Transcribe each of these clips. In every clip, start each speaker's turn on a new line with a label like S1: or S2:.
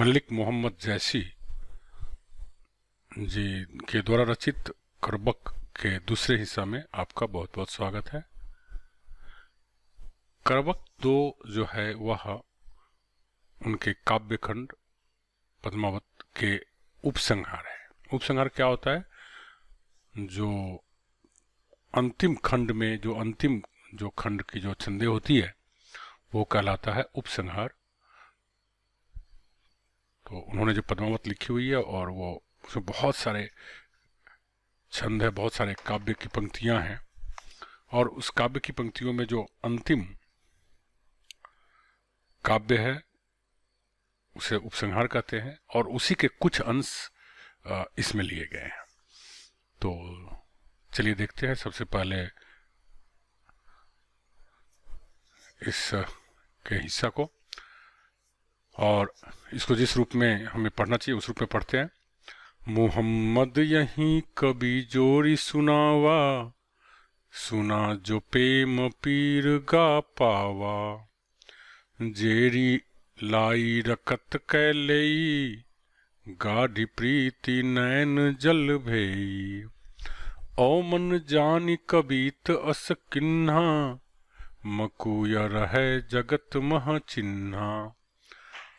S1: मलिक मोहम्मद जैसी जी के द्वारा रचित करबक के दूसरे हिस्सा में आपका बहुत बहुत स्वागत है। करबक 2 जो है वह उनके काव्य खंड पद्मावत के उपसंहार है। उपसंहार क्या होता है? जो अंतिम खंड में जो खंड की जो छंदे होती है वो कहलाता है उपसंहार। तो उन्होंने जो पद्मावत लिखी हुई है और वो उसमें बहुत सारे छंद है, बहुत सारे काव्य की पंक्तियां हैं, और उस काव्य की पंक्तियों में जो अंतिम काव्य है उसे उपसंहार कहते हैं, और उसी के कुछ अंश इसमें लिए गए हैं। तो चलिए देखते हैं सबसे पहले इस के हिस्सा को, और इसको जिस रूप में हमें पढ़ना चाहिए उस रूप में पढ़ते हैं। मुहम्मद यहीं कभी जोरी सुनावा, सुना जो प्रेम पीर गा पावा, जेरी लाई रकत कैलई, गाढ़ी प्रीति नैन जल भई, ओ मन जानी कबीत अस किन्हा, मकुया रहे जगत मह चिन्हा,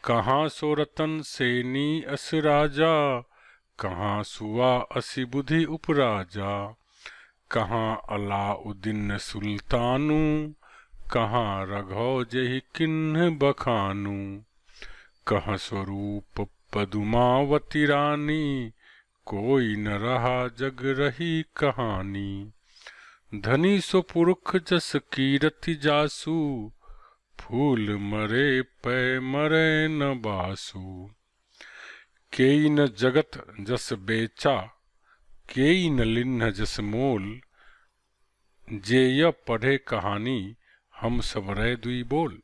S1: कहाँ सो रतन सेनी अस राजा, कहाँ सुआ असि बुद्धि उपराजा, कहाँ अलाउद्दीन सुल्तानू, कहाँ रघौ जहि किन्ह बखानू, कहाँ स्वरूप पदुमावती रानी, कोई न रहा जग रही कहानी, धनी सो पुरख जस कीरति जासू, फूल मरे पै मरे न बासु, केई न जगत जस बेचा, केई न लिन्ह जस मोल, जे य पढ़े कहानी, हम सब रह दुई बोल।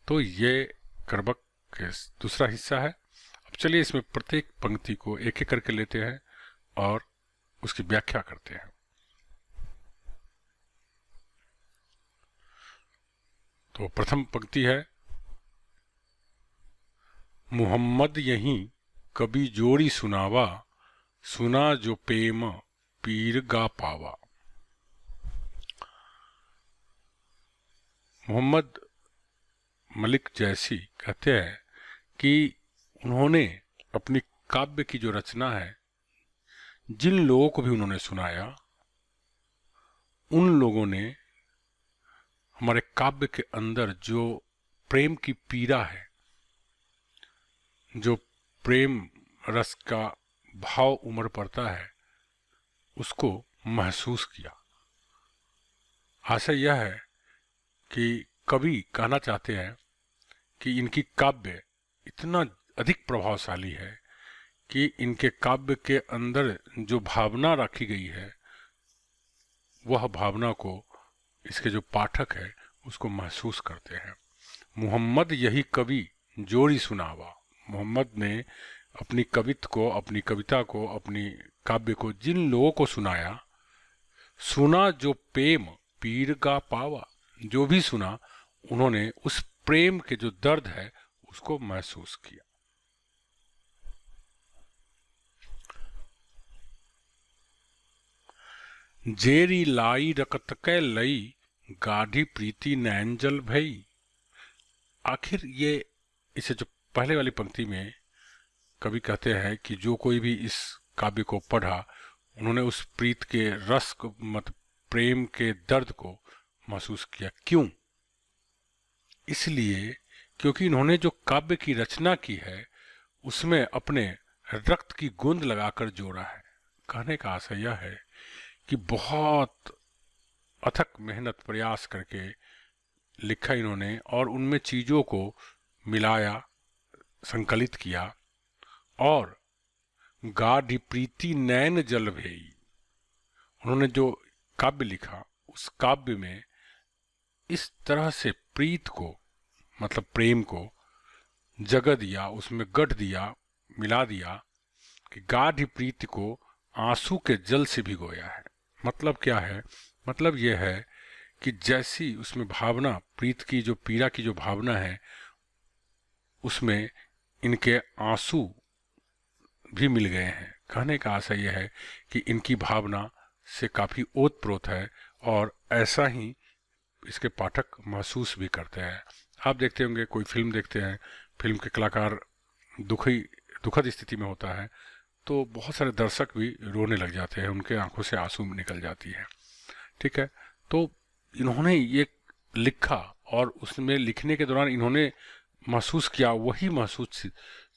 S1: तो ये करबक के दूसरा हिस्सा है। अब चलिए इसमें प्रत्येक पंक्ति को एक एक करके लेते हैं और उसकी व्याख्या करते हैं। तो प्रथम पंक्ति है, मुहम्मद यहीं कभी जोड़ी सुनावा, सुना जो प्रेम पीर गा पावा। मोहम्मद मलिक जैसी कहते हैं कि उन्होंने अपनी काव्य की जो रचना है, जिन लोगों को भी उन्होंने सुनाया, उन लोगों ने हमारे काव्य के अंदर जो प्रेम की पीड़ा है, जो प्रेम रस का भाव उमड़ पड़ता है, उसको महसूस किया। आशा यह है कि कवि कहना चाहते हैं कि इनकी काव्य इतना अधिक प्रभावशाली है कि इनके काव्य के अंदर जो भावना रखी गई है, वह भावना को इसके जो पाठक है उसको महसूस करते हैं। मुहम्मद यही कवि जोड़ी सुनावा। मोहम्मद ने अपनी अपनी कविता को, अपनी काव्य को जिन लोगों को सुनाया, सुना जो प्रेम पीर गा पावा, जो भी सुना उन्होंने उस प्रेम के जो दर्द है उसको महसूस किया। जेरी लाई रकत कै लई, गाढ़ी प्रीति नैन जल भई। आखिर ये इसे जो पहले वाली पंक्ति में कवि कहते हैं कि जो कोई भी इस काव्य को पढ़ा, उन्होंने उस प्रीत के रस को, मतलब प्रेम के दर्द को महसूस किया। क्यों? इसलिए क्योंकि इन्होंने जो काव्य की रचना की है उसमें अपने रक्त की गूंद लगाकर जोड़ा है। कहने का आशय यह है कि बहुत अथक मेहनत प्रयास करके लिखा इन्होंने, और उनमें चीजों को मिलाया, संकलित किया, और गाढ़ी प्रीति नैन जल भई। उन्होंने जो काव्य लिखा उस काव्य में इस तरह से प्रीत को, मतलब प्रेम को जगह दिया, उसमें गढ़ दिया, मिला दिया कि गाढ़ी प्रीति को आंसू के जल से भिगोया है। मतलब क्या है? मतलब यह है कि जैसी उसमें भावना, प्रीत की जो पीड़ा की जो भावना है, उसमें इनके आंसू भी मिल गए हैं। कहने का आशय यह है कि इनकी भावना से काफ़ी ओतप्रोत है और ऐसा ही इसके पाठक महसूस भी करते हैं। आप देखते होंगे, कोई फिल्म देखते हैं, फिल्म के कलाकार दुखद स्थिति में होता है तो बहुत सारे दर्शक भी रोने लग जाते हैं, उनके आंखों से आंसू निकल जाती है। ठीक है, तो इन्होंने ये लिखा और उसमें लिखने के दौरान इन्होंने महसूस किया, वही महसूस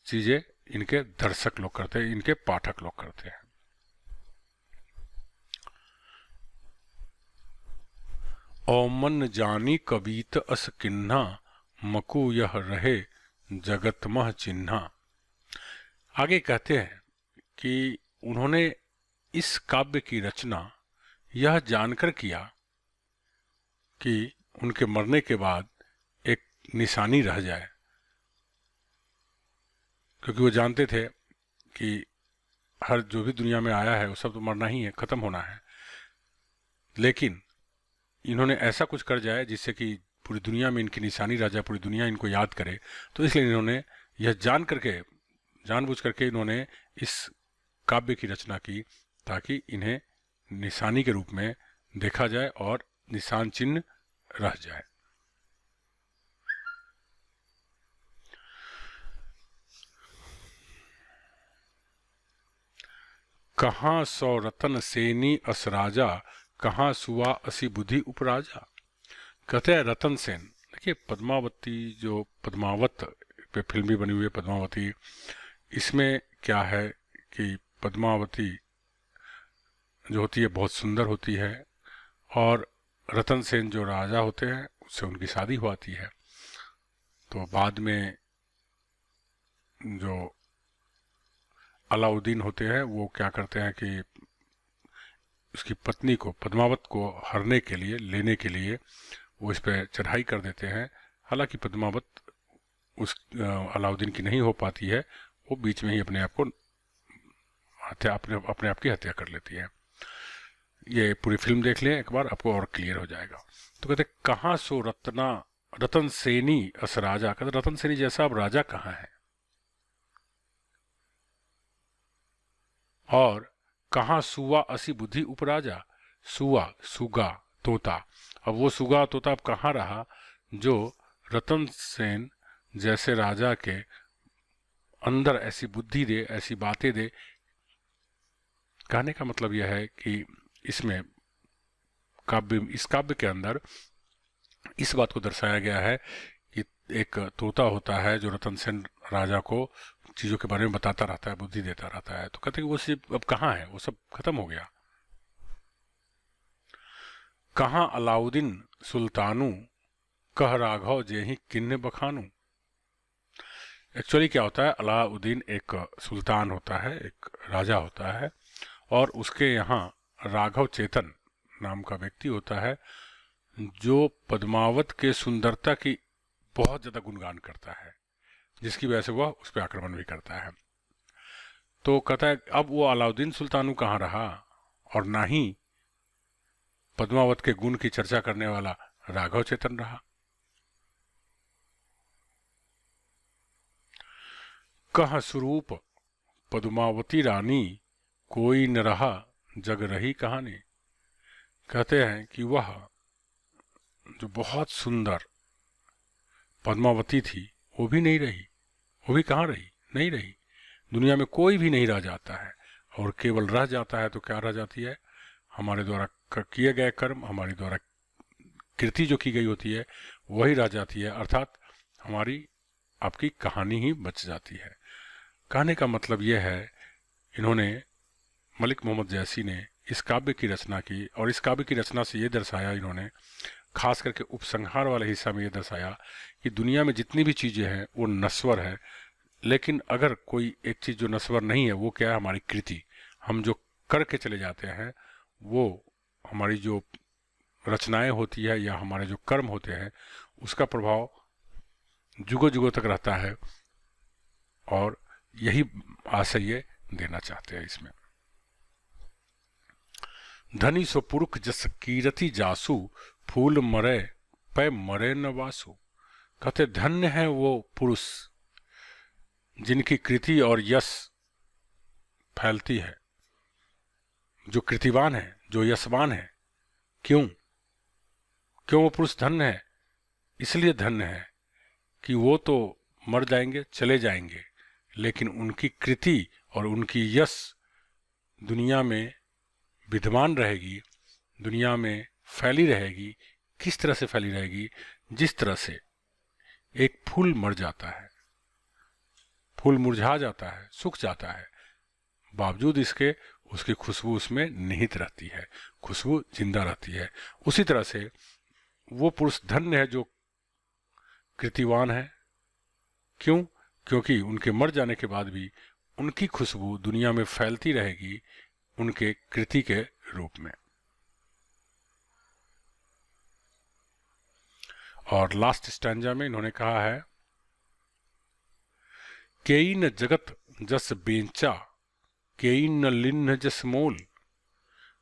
S1: चीज़ें इनके दर्शक लोग करते हैं, इनके पाठक लोग करते हैं। औमन जानी कबीत अस किन्हा, मकु यह रहे जगत मह चिन्हा। आगे कहते हैं कि उन्होंने इस काव्य की रचना यह जानकर किया कि उनके मरने के बाद एक निशानी रह जाए, क्योंकि वो जानते थे कि हर जो भी दुनिया में आया है वो सब तो मरना ही है, ख़त्म होना है। लेकिन इन्होंने ऐसा कुछ कर जाए जिससे कि पूरी दुनिया में इनकी निशानी रह जाए, पूरी दुनिया इनको याद करे। तो इसलिए इन्होंने यह जानबूझ करके इन्होंने इस काव्य की रचना की ताकि इन्हें निशानी के रूप में देखा जाए और निशान चिन्ह रह जाए। कहाँ सौ रतन सेनी अस राजा, कहाँ सुआ असी बुद्धि उपराजा। कहते हैं रतन सेन। देखिए, पद्मावती जो पद्मावत पे फिल्म भी बनी हुई है पद्मावती, इसमें क्या है कि पद्मावती जो होती है बहुत सुंदर होती है और रतन सेन जो राजा होते हैं उससे उनकी शादी हुआती है। तो बाद में जो अलाउद्दीन होते हैं वो क्या करते हैं कि उसकी पत्नी को, पद्मावत को हरने के लिए, लेने के लिए वो इस पर चढ़ाई कर देते हैं। हालांकि पद्मावत उस अलाउद्दीन की नहीं हो पाती है, वो बीच में ही अपने आप की हत्या कर लेती है। ये पूरी फिल्म देख लें एक बार, आपको और क्लियर हो जाएगा। तो कहते कहाँ सो रतन सेनी अस राजा। कहते रतन सेनी जैसा अब राजा कहाँ है, और कहाँ सुआ असी बुद्धि उपराजा। सुआ, सुगा, तोता। अब वो सुगा तोता अब कहाँ रहा जो रतन सेन जैसे राजा के अंदर ऐसी बुद्धि दे, ऐसी बातें दे। कहने का मतलब यह है कि इसमें इस काव्य के अंदर इस बात को दर्शाया गया है कि एक तोता होता है जो रतन सेन राजा को चीज़ों के बारे में बताता रहता है, बुद्धि देता रहता है। तो कहते हैं कि वो सिर्फ अब कहाँ है, वो सब खत्म हो गया। कहाँ अलाउद्दीन सुल्तानू, कह राघव जेहि किन्न बखानू। एक्चुअली क्या होता है, अलाउद्दीन एक सुल्तान होता है, एक राजा होता है, और उसके यहाँ राघव चेतन नाम का व्यक्ति होता है जो पद्मावत के सुंदरता की बहुत ज़्यादा गुणगान करता है, जिसकी वजह से वह उस पर आक्रमण भी करता है। तो कहता है अब वो अलाउद्दीन सुल्तानू कहाँ रहा, और ना ही पद्मावत के गुण की चर्चा करने वाला राघव चेतन रहा। कह स्वरूप पद्मावती रानी, कोई न रहा जग रही कहानी। कहते हैं कि वह जो बहुत सुंदर पद्मावती थी वो भी नहीं रही। वो भी कहाँ रही, नहीं रही। दुनिया में कोई भी नहीं रह जाता है, और केवल रह जाता है तो क्या रह जाती है, हमारे द्वारा किए गए कर्म, हमारे द्वारा कृति जो की गई होती है वही रह जाती है, अर्थात हमारी आपकी कहानी ही बच जाती है। कहने का मतलब यह है, इन्होंने, मलिक मोहम्मद जैसी ने इस काव्य की रचना की, और इस काव्य की रचना से ये दर्शाया इन्होंने, खास करके उपसंहार वाले हिस्सा में ये दर्शाया कि दुनिया में जितनी भी चीज़ें हैं वो नश्वर है, लेकिन अगर कोई एक चीज़ जो नश्वर नहीं है वो क्या है, हमारी कृति। हम जो करके चले जाते हैं वो हमारी जो रचनाएं होती है या हमारे जो कर्म होते हैं उसका प्रभाव जुगों जुगों तक रहता है, और यही आशय ये देना चाहते हैं इसमें। धनी सो पुरुष जस कीरति जासु, फूल मरे पै मरे न वासु। कहते धन्य है वो पुरुष जिनकी कृति और यश फैलती है, जो कृतिवान है, जो यशवान है, क्यों वो पुरुष धन्य है? इसलिए धन्य है कि वो तो मर जाएंगे, चले जाएंगे, लेकिन उनकी कृति और उनकी यश दुनिया में विद्यमान रहेगी, दुनिया में फैली रहेगी। किस तरह से फैली रहेगी? जिस तरह से एक फूल मर जाता है, फूल मुरझा जाता है, सूख जाता है, बावजूद इसके उसकी खुशबू उसमें निहित रहती है, खुशबू जिंदा रहती है। उसी तरह से वो पुरुष धन्य है जो कृतिवान है। क्यों? क्योंकि उनके मर जाने के बाद भी उनकी खुशबू दुनिया में फैलती रहेगी, उनके कृति के रूप में। और लास्ट स्टैंजा में इन्होंने कहा है, केई न जगत जस बेंचा, केई न लिन्ह जस मोल।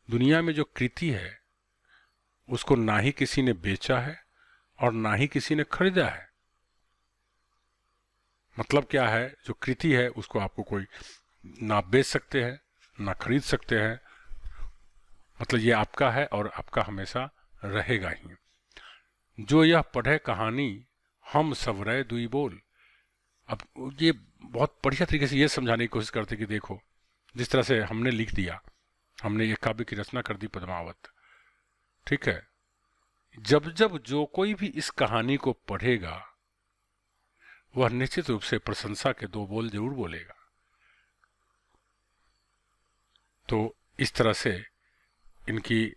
S1: दुनिया में जो कृति है उसको ना ही किसी ने बेचा है और ना ही किसी ने खरीदा है। मतलब क्या है? जो कृति है उसको आपको कोई ना बेच सकते हैं, ना खरीद सकते हैं। मतलब ये आपका है और आपका हमेशा रहेगा ही। जो यह पढ़े कहानी हम सवरै दुई बोल। अब ये बहुत बढ़िया तरीके से ये समझाने की कोशिश करते कि देखो, जिस तरह से हमने लिख दिया, हमने ये काव्य की रचना कर दी पद्मावत, ठीक है। जब जब जो कोई भी इस कहानी को पढ़ेगा वह निश्चित रूप से प्रशंसा के दो बोल जरूर बोलेगा। तो इस तरह से इनकी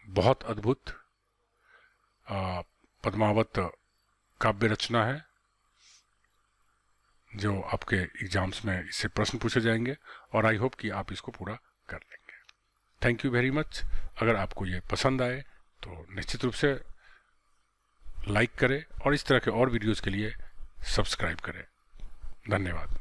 S1: बहुत अद्भुत पद्मावत काव्य रचना है, जो आपके एग्जाम्स में इससे प्रश्न पूछे जाएंगे और आई होप कि आप इसको पूरा कर लेंगे। Thank you very much. अगर आपको ये पसंद आए तो निश्चित रूप से लाइक करें और इस तरह के और वीडियोस के लिए सब्सक्राइब करें। धन्यवाद।